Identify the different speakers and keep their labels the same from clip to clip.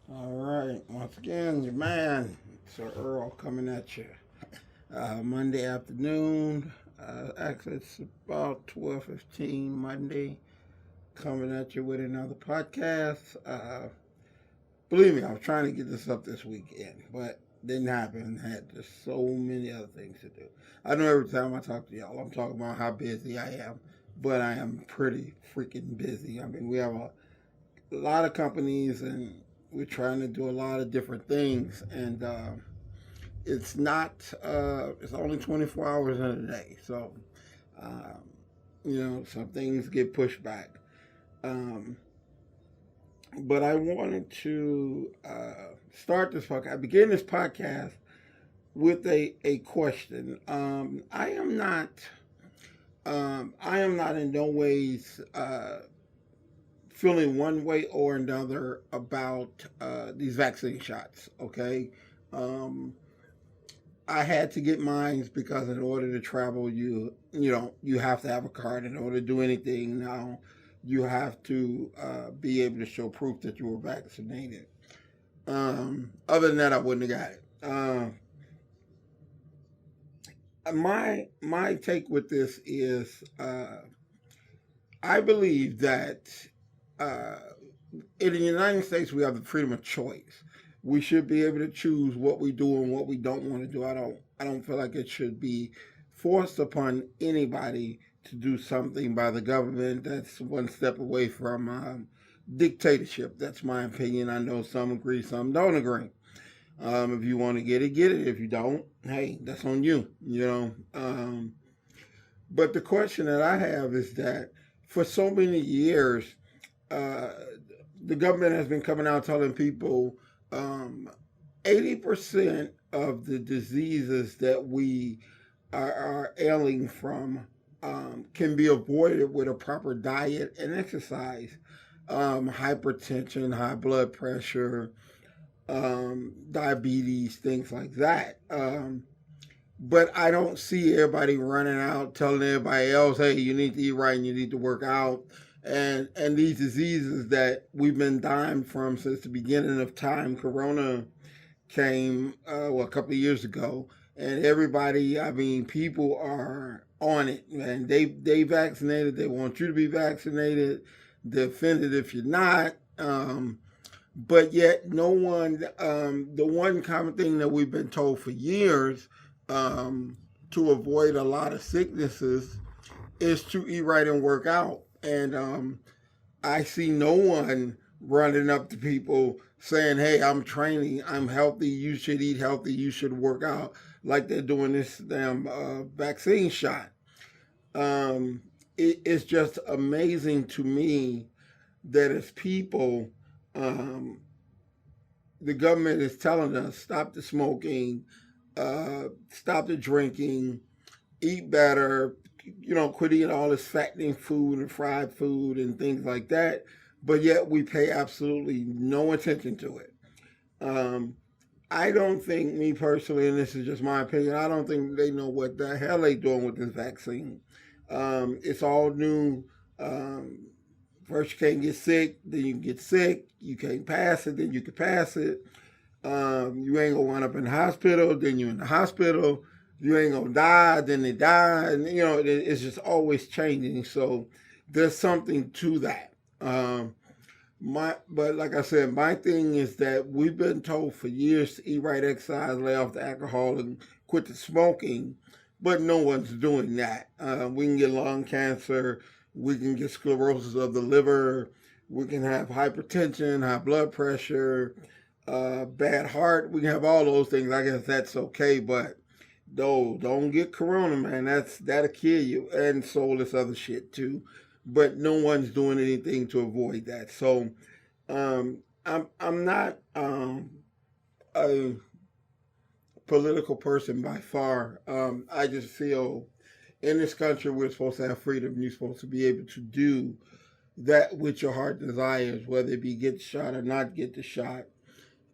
Speaker 1: All right, once again, your man, Sir-Earl, coming at you. Monday afternoon. Actually, it's about 12:15 Monday. Coming at you with another podcast. Believe me, I was trying to get this up this weekend, but didn't happen. Had just so many other things to do. I know every time I talk to y'all, I'm talking about how busy I am, but I am pretty freaking busy. I mean, we have a lot of companies and we're trying to do a lot of different things, and it's not it's only 24 hours in a day, so um, some things get pushed back. um, but I wanted to start this podcast. I begin this podcast with a question. I am not in no ways feeling one way or another about these vaccine shots. Okay, um, I had to get mine because in order to travel, you have to have a card in order to do anything. Now, you have to be able to show proof that you were vaccinated. Other than that, I wouldn't have got it. My take with this is I believe that uh, in the United States we have the freedom of choice. We should be able to choose what we do and what we don't want to do. I don't feel like it should be forced upon anybody to do something by the government. That's one step away from dictatorship. That's my opinion. I know some agree, some don't agree. If you want to get it, get it. If you don't, hey, that's on you. But the question that I have is that for so many years, uh, the government has been coming out telling people 80% of the diseases that we are ailing from can be avoided with a proper diet and exercise. Hypertension, high blood pressure, diabetes, things like that. But I don't see everybody running out telling everybody else, "Hey, you need to eat right and you need to work out." And these diseases that we've been dying from since the beginning of time. Corona came a couple of years ago, and everybody, I mean, people are on it, and they vaccinated. They want you to be vaccinated. They're offended if you're not. But yet, no one. The one common thing that we've been told for years to avoid a lot of sicknesses is to eat right and work out. And I see no one running up to people saying, "Hey, I'm training, I'm healthy. You should eat healthy. You should work out," like they're doing this damn vaccine shot. It's just amazing to me that as people, um, the government is telling us stop the smoking, stop the drinking, eat better, quit eating all this fattening food and fried food and things like that. But yet we pay absolutely no attention to it. Um, I don't think, me personally, and this is just my opinion, I don't think they know what the hell they doing with this vaccine. It's all new. Um, First, you can't get sick, then you can get sick. You can't pass it, then you can pass it. You ain't gonna wind up in the hospital, then you're in the hospital. You ain't gonna die, then they die, and it's just always changing. So there's something to that. But like I said, my thing is that we've been told for years to eat right, exercise, lay off the alcohol, and quit the smoking, but no one's doing that. We can get lung cancer, we can get sclerosis of the liver, we can have hypertension, high blood pressure, bad heart. We can have all those things. I guess that's okay, but no, don't get corona, man. That'll kill you, and so this other shit too. But no one's doing anything to avoid that. So I'm not a political person by far. I just feel in this country we're supposed to have freedom. You're supposed to be able to do that which your heart desires, whether it be get the shot or not get the shot.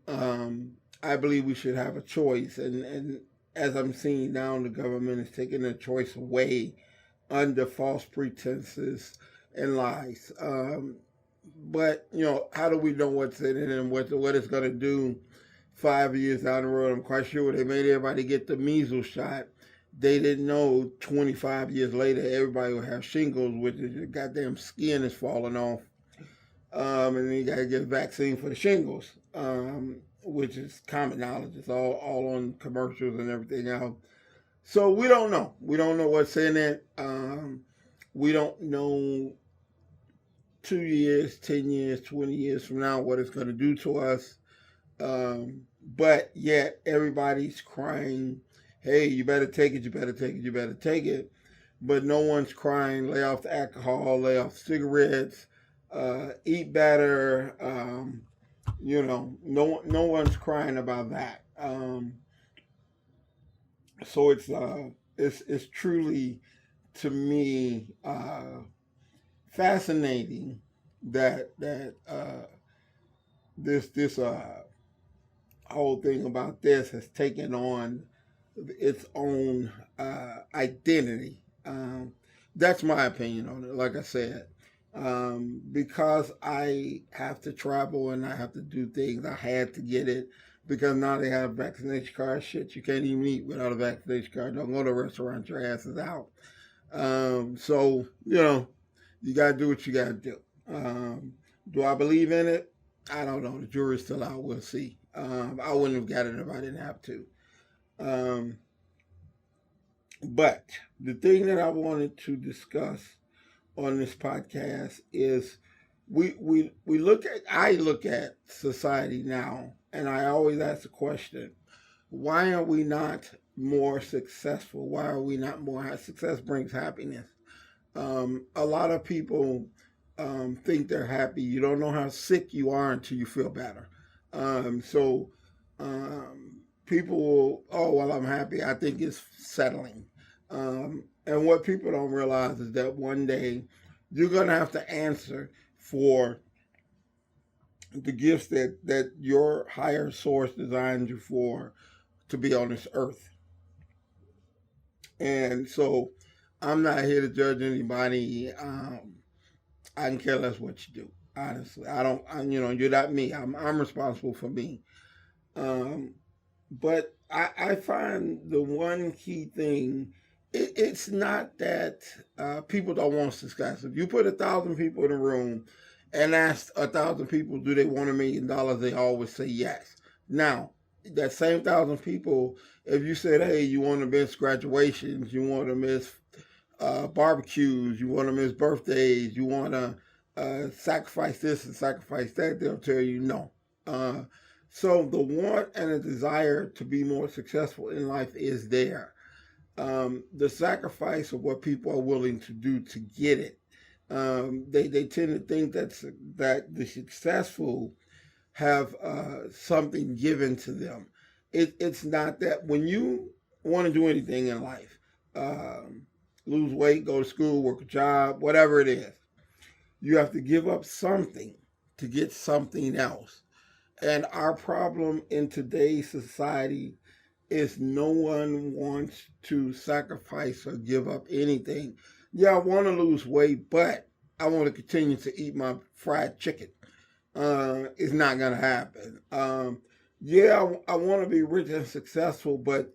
Speaker 1: I believe we should have a choice, and as I'm seeing now, the government is taking a choice away under false pretenses and lies. but how do we know what's in it and what it's going to do 5 years down the road? I'm quite sure they made everybody get the measles shot. They didn't know 25 years later everybody will have shingles, which is your goddamn skin is falling off. And then you got to get a vaccine for the shingles, which is common knowledge. It's all on commercials and everything else. So we don't know. We don't know what's in it. We don't know 2 years, 10 years, 20 years from now what it's going to do to us. But yet everybody's crying, hey, you better take it, you better take it, you better take it. But no one's crying, lay off the alcohol, lay off cigarettes, eat better. No one's crying about that. So it's truly, to me, fascinating that this whole thing about this has taken on its own identity. That's my opinion on it. Like I said, because I have to travel and I have to do things, I had to get it. Because now they have vaccination cards. Shit, you can't even eat without a vaccination card. Don't go to a restaurant, your ass is out. So, you got to do what you got to do. Do I believe in it? I don't know. The jury's still out. We'll see. I wouldn't have got it if I didn't have to. But the thing that I wanted to discuss on this podcast is I look at society now, and I always ask the question, why are we not more successful? Why are we not more? Success brings happiness. A lot of people think they're happy. You don't know how sick you are until you feel better. So people will, oh, well, I'm happy. I think it's settling. And what people don't realize is that one day you're going to have to answer for the gifts that your higher source designed you for to be on this earth. And so I'm not here to judge anybody. I can care less what you do. Honestly, you're not me. I'm responsible for me. But I find the one key thing, it's not that people don't want success. If you put 1,000 people in a room and ask 1,000 people, do they want $1 million? They always say yes. Now, that same 1,000 people, if you said, hey, you want to miss graduations, you want to miss barbecues, you want to miss birthdays, you want to sacrifice this and sacrifice that, they'll tell you no. So the want and the desire to be more successful in life is there. The sacrifice of what people are willing to do to get it. They tend to think that the successful have something given to them. It's not that. When you want to do anything in life, lose weight, go to school, work a job, whatever it is, you have to give up something to get something else. And our problem in today's society is no one wants to sacrifice or give up anything. Yeah, I want to lose weight, but I want to continue to eat my fried chicken. It's not going to happen. I want to be rich and successful, but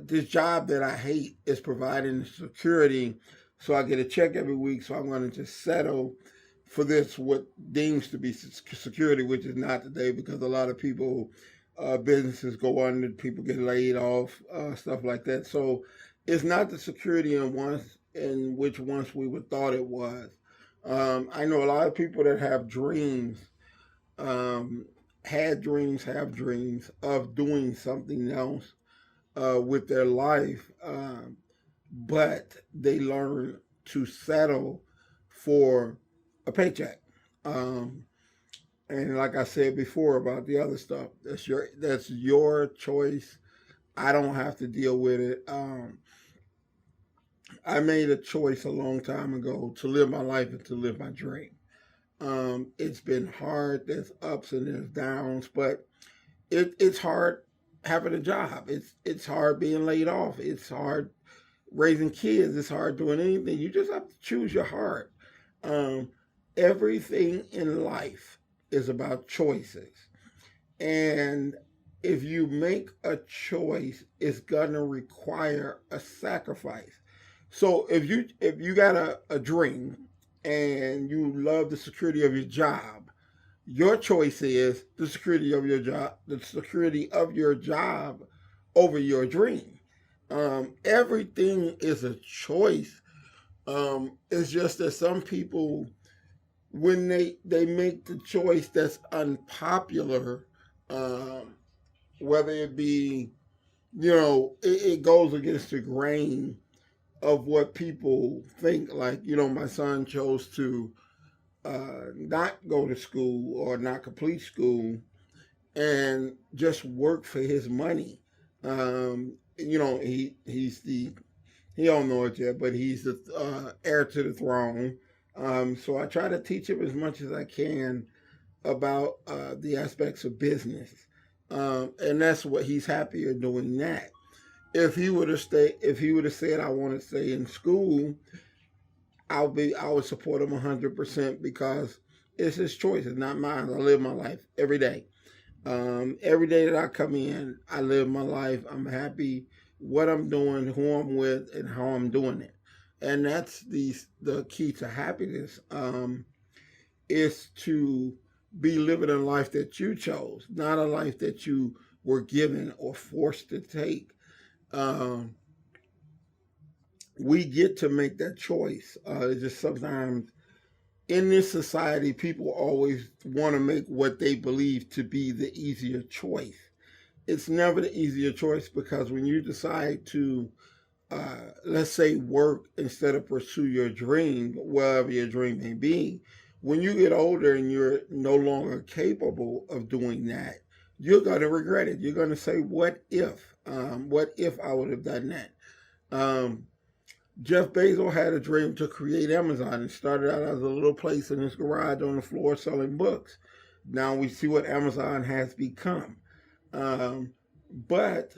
Speaker 1: this job that I hate is providing security, so I get a check every week, so I'm going to just settle for this, what deems to be security, which is not today, because a lot of people, businesses go under, people get laid off, stuff like that. So it's not the security in which once we were thought it was. I know a lot of people that have dreams, have dreams of doing something else with their life, but they learn to settle for a paycheck. And like I said before about the other stuff, that's your choice. I don't have to deal with it. I made a choice a long time ago to live my life and to live my dream. It's been hard. There's ups and there's downs, but it's hard having a job. It's hard being laid off. It's hard raising kids. It's hard doing anything. You just have to choose your heart. everything in life is about choices. And if you make a choice, it's gonna require a sacrifice. So if you got a dream and you love the security of your job, your choice is the security of your job, the security of your job over your dream. Everything is a choice. It's just that some people, when they make the choice that's unpopular, um, whether it be, it goes against the grain of what people think. Like, my son chose to not go to school or not complete school and just work for his money. He don't know it yet, but he's the heir to the throne. So I try to teach him as much as I can about the aspects of business, and that's what he's happier doing that. If he would have said I want to stay in school, I would support him 100% because it's his choice. It's not mine. I live my life every day. Every day that I come in, I live my life. I'm happy what I'm doing, who I'm with, and how I'm doing it. And that's the key to happiness, is to be living a life that you chose, not a life that you were given or forced to take. Um, we get to make that choice. It's just sometimes in this society, people always want to make what they believe to be the easier choice. It's never the easier choice, because when you decide to, let's say, work instead of pursue your dream, whatever your dream may be, when you get older and you're no longer capable of doing that, you're going to regret it. You're going to say, what if? What if I would have done that? Um, Jeff Bezos had a dream to create Amazon. It started out as a little place in his garage on the floor selling books. Now we see what Amazon has become. But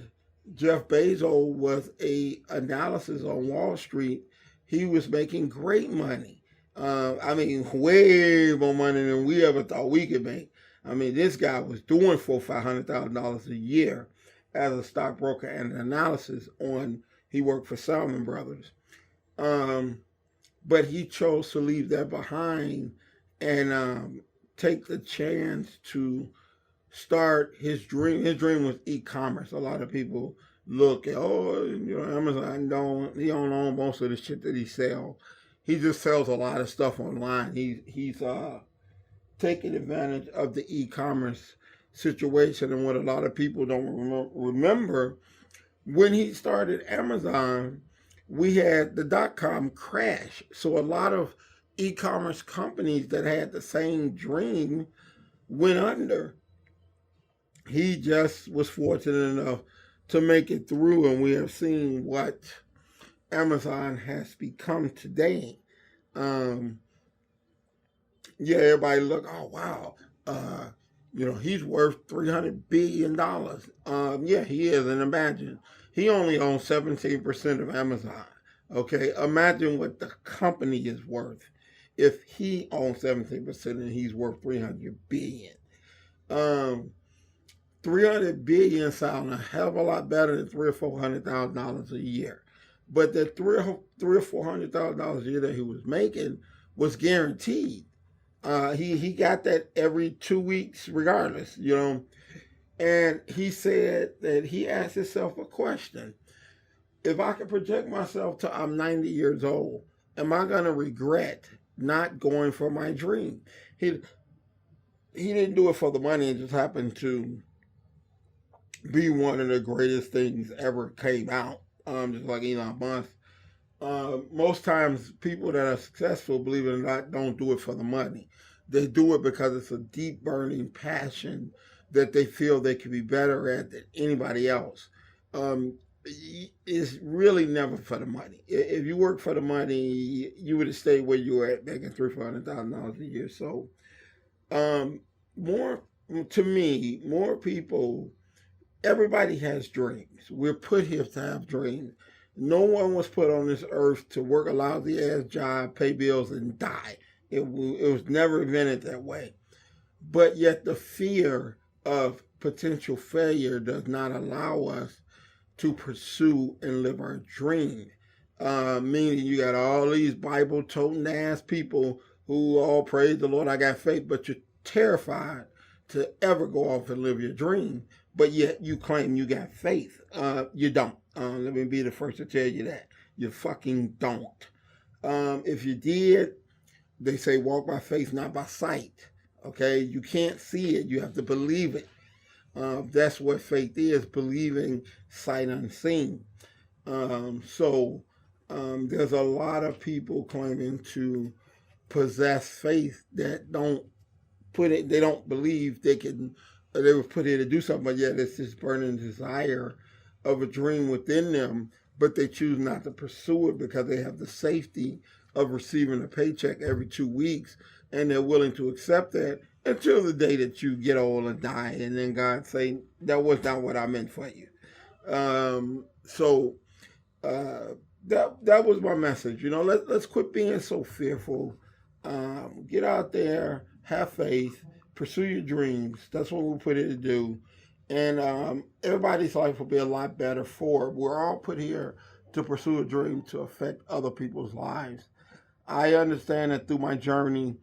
Speaker 1: Jeff Bezos was a analysis on Wall Street. He was making great money. I mean, way more money than we ever thought we could make. I mean, this guy was doing $400,000-$500,000 a year as a stockbroker and an analysis on. He worked for Salmon Brothers. Um, but he chose to leave that behind and take the chance to start his dream. His dream was e-commerce. A lot of people look at, Amazon he don't own most of the shit that he sells. He just sells a lot of stuff online. He's taking advantage of the e-commerce situation. And what a lot of people don't remember, when he started Amazon, we had the dot-com crash. So a lot of e-commerce companies that had the same dream went under. He just was fortunate enough to make it through, and we have seen what Amazon has become today. Um, yeah, everybody look, oh wow, he's worth $300 billion. Yeah, he is, and imagine he only owns 17% of Amazon. Okay, imagine what the company is worth if he owns 17% and he's worth 300 billion. 300 billion sound a hell of a lot better than $300,000 or $400,000 a year. But the three or $400,000 a year that he was making was guaranteed. He got that every 2 weeks, regardless, And he said that he asked himself a question: if I could project myself to I'm 90 years old, am I gonna regret not going for my dream? He didn't do it for the money. It just happened to be one of the greatest things ever came out. Just like Elon Musk. Most times, people that are successful, believe it or not, don't do it for the money. They do it because it's a deep burning passion that they feel they can be better at than anybody else. It's really never for the money. If you work for the money, you would have stayed where you were at, making $300,000-$400,000 a year. So, more to me, more people. Everybody has dreams. We're put here to have dreams. No one was put on this earth to work a lousy ass job, pay bills, and die. It was never invented that way. But yet the fear of potential failure does not allow us to pursue and live our dream. Meaning you got all these Bible toting ass people who all praise the Lord, I got faith, but you're terrified to ever go off and live your dream. But yet you claim you got faith. You don't. Let me be the first to tell you that. You fucking don't. If you did, they say walk by faith, not by sight. Okay, you can't see it, you have to believe it. That's what faith is, believing sight unseen. So there's a lot of people claiming to possess faith that don't put it, they don't believe they can, they were put here to do something, but yet it's this burning desire of a dream within them, but they choose not to pursue it because they have the safety of receiving a paycheck every 2 weeks, and they're willing to accept that until the day that you get old and die, and then God say, that was not what I meant for you. That was my message. Let's quit being so fearful. Get out there, have faith, pursue your dreams. That's what we're put here to do. And everybody's life will be a lot better for it. We're all put here to pursue a dream to affect other people's lives. I understand that through my journey,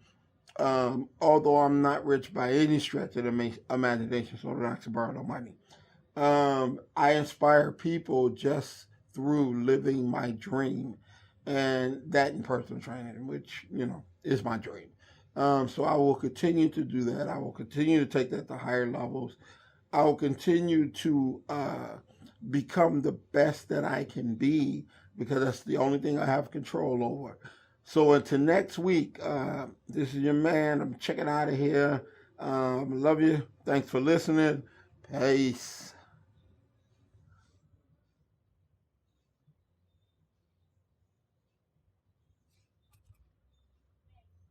Speaker 1: although I'm not rich by any stretch of the imagination, so not to borrow no money, I inspire people just through living my dream, and that in personal training, which, is my dream. So I will continue to do that. I will continue to take that to higher levels. I will continue to become the best that I can be, because that's the only thing I have control over. So until next week, this is your man. I'm checking out of here. Love you. Thanks for listening. Peace.